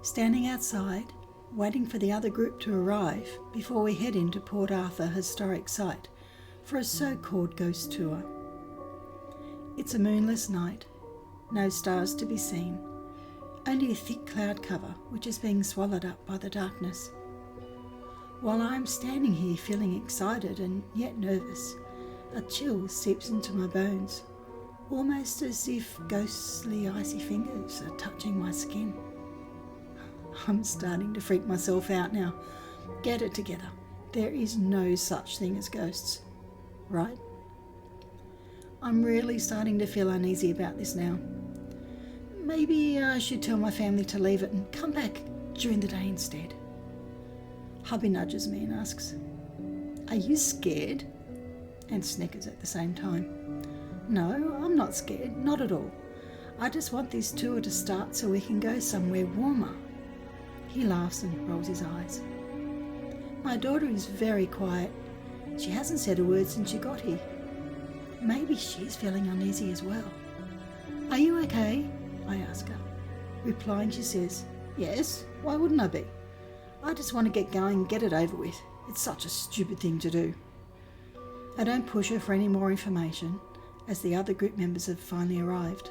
Standing outside, waiting for the other group to arrive before we head into Port Arthur Historic Site for a so-called ghost tour. It's a moonless night, no stars to be seen, only a thick cloud cover which is being swallowed up by the darkness. While I am standing here feeling excited and yet nervous, a chill seeps into my bones, almost as if ghostly icy fingers are touching my skin. I'm starting to freak myself out now. Get it together. There is no such thing as ghosts, right? I'm really starting to feel uneasy about this now. Maybe I should tell my family to leave it and come back during the day instead. Hubby nudges me and asks, "Are you scared?" and snickers at the same time. No, I'm not scared, not at all. I just want this tour to start so we can go somewhere warmer. He laughs and rolls his eyes. My daughter is very quiet. She hasn't said a word since she got here. Maybe she's feeling uneasy as well. "Are you okay?" I ask her. Replying, she says, "Yes, why wouldn't I be? I just want to get going and get it over with. It's such a stupid thing to do." I don't push her for any more information, as the other group members have finally arrived.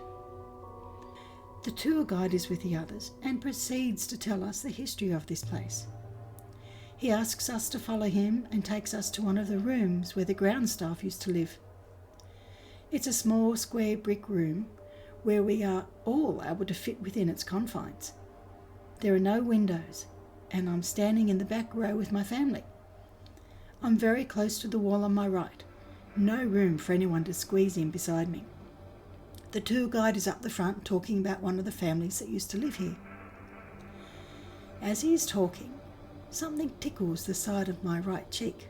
The tour guide is with the others and proceeds to tell us the history of this place. He asks us to follow him and takes us to one of the rooms where the ground staff used to live. It's a small square brick room where we are all able to fit within its confines. There are no windows, and I'm standing in the back row with my family. I'm very close to the wall on my right, no room for anyone to squeeze in beside me. The tour guide is up the front talking about one of the families that used to live here. As he is talking, something tickles the side of my right cheek.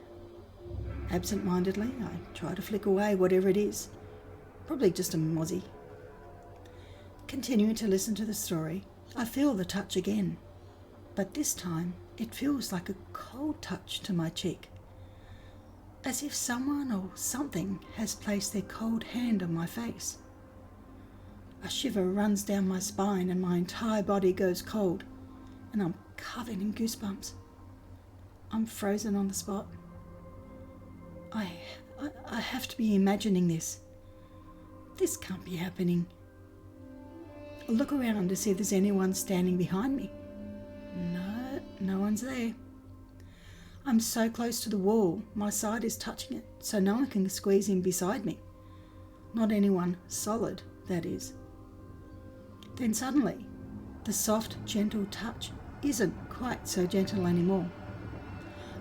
Absent-mindedly, I try to flick away whatever it is, probably just a mozzie. Continuing to listen to the story, I feel the touch again, but this time it feels like a cold touch to my cheek, as if someone or something has placed their cold hand on my face. A shiver runs down my spine and my entire body goes cold, and I'm covered in goosebumps. I'm frozen on the spot. I have to be imagining this. This can't be happening. I look around to see if there's anyone standing behind me. No one's there. I'm so close to the wall, my side is touching it, so no one can squeeze in beside me. Not anyone solid, that is. Then suddenly, the soft, gentle touch isn't quite so gentle anymore.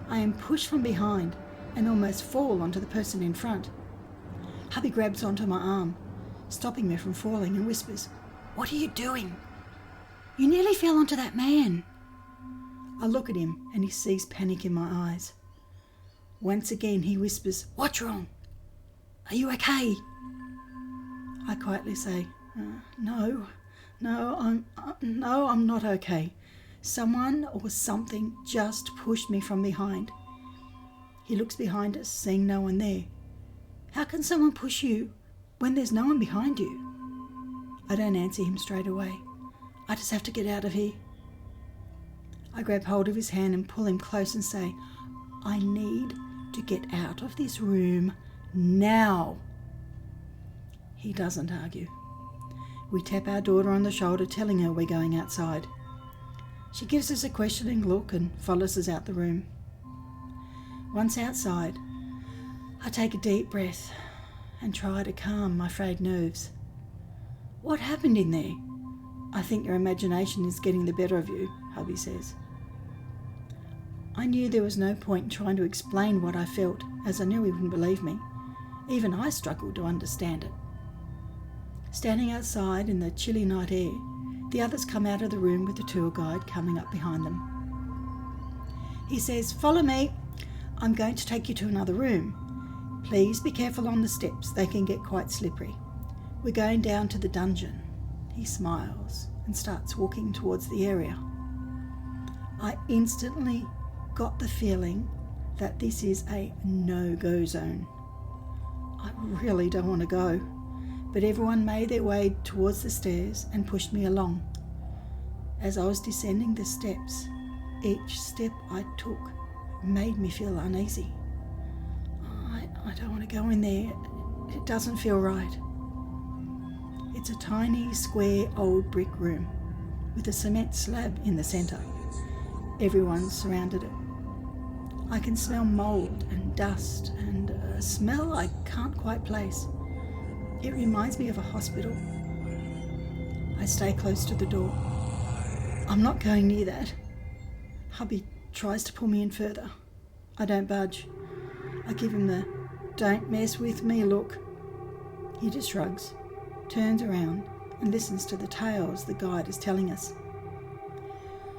I am pushed from behind and almost fall onto the person in front. Hubby grabs onto my arm, stopping me from falling, and whispers, "What are you doing? You nearly fell onto that man." I look at him and he sees panic in my eyes. Once again he whispers, "What's wrong? Are you okay?" I quietly say, No, I'm not okay. Someone or something just pushed me from behind." He looks behind us, seeing no one there. "How can someone push you when there's no one behind you?" I don't answer him straight away. I just have to get out of here. I grab hold of his hand and pull him close and say, "I need to get out of this room now." He doesn't argue. We tap our daughter on the shoulder, telling her we're going outside. She gives us a questioning look and follows us out the room. Once outside, I take a deep breath and try to calm my frayed nerves. "What happened in there?" "I think your imagination is getting the better of you," hubby says. I knew there was no point in trying to explain what I felt, as I knew he wouldn't believe me. Even I struggled to understand it. Standing outside in the chilly night air, the others come out of the room with the tour guide coming up behind them. He says, "Follow me. I'm going to take you to another room. Please be careful on the steps. They can get quite slippery. We're going down to the dungeon." He smiles and starts walking towards the area. I instantly got the feeling that this is a no-go zone. I really don't want to go, but everyone made their way towards the stairs and pushed me along. As I was descending the steps, each step I took made me feel uneasy. I don't want to go in there. It doesn't feel right. It's a tiny, square, old brick room with a cement slab in the centre. Everyone's surrounded it. I can smell mould and dust and a smell I can't quite place. It reminds me of a hospital. I stay close to the door. I'm not going near that. Hubby tries to pull me in further. I don't budge. I give him the "don't mess with me" look. He just shrugs, turns around and listens to the tales the guide is telling us.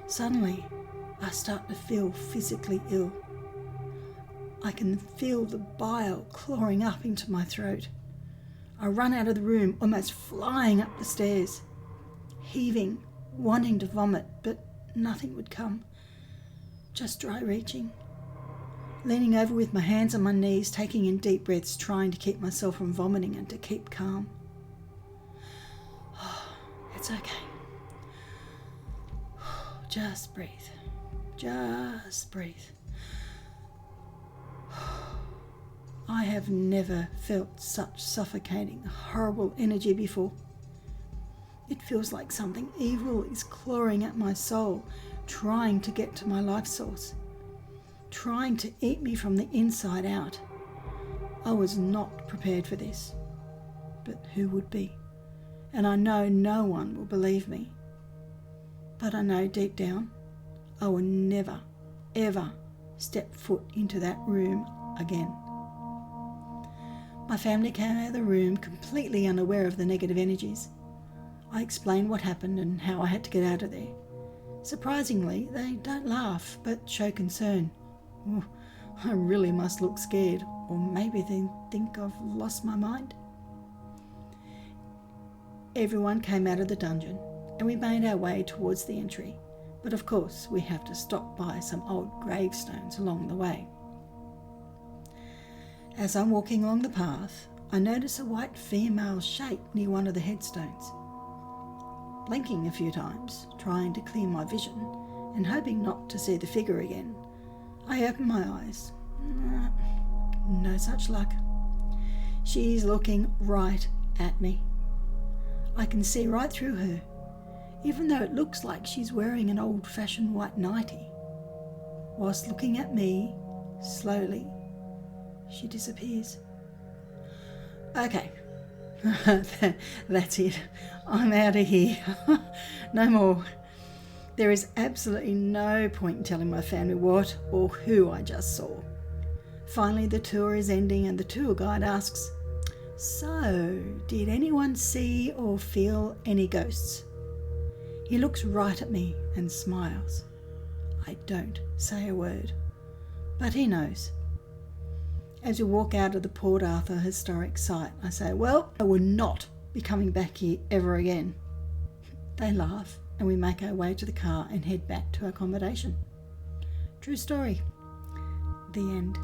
Suddenly, I start to feel physically ill. I can feel the bile clawing up into my throat. I run out of the room, almost flying up the stairs, heaving, wanting to vomit, but nothing would come. Just dry reaching. Leaning over with my hands on my knees, taking in deep breaths, trying to keep myself from vomiting and to keep calm. Oh, it's okay. Just breathe. Just breathe. I have never felt such suffocating, horrible energy before. It feels like something evil is clawing at my soul, trying to get to my life source, trying to eat me from the inside out. I was not prepared for this, but who would be? And I know no one will believe me. But I know deep down, I will never, ever step foot into that room again. My family came out of the room completely unaware of the negative energies. I explained what happened and how I had to get out of there. Surprisingly, they don't laugh, but show concern. Oh, I really must look scared, or maybe they think I've lost my mind. Everyone came out of the dungeon, and we made our way towards the entry. But of course, we have to stop by some old gravestones along the way. As I'm walking along the path, I notice a white female shape near one of the headstones. Blinking a few times, trying to clear my vision, and hoping not to see the figure again, I open my eyes. No such luck. She's looking right at me. I can see right through her, even though it looks like she's wearing an old-fashioned white nightie. Whilst looking at me, slowly, she disappears. Okay, that's it. I'm out of here. No more. There is absolutely no point in telling my family what or who I just saw. Finally, the tour is ending and the tour guide asks, "So, did anyone see or feel any ghosts?" He looks right at me and smiles. I don't say a word, but he knows. As we walk out of the Port Arthur historic site, I say, "Well, I will not be coming back here ever again." They laugh and we make our way to the car and head back to accommodation. True story. The end.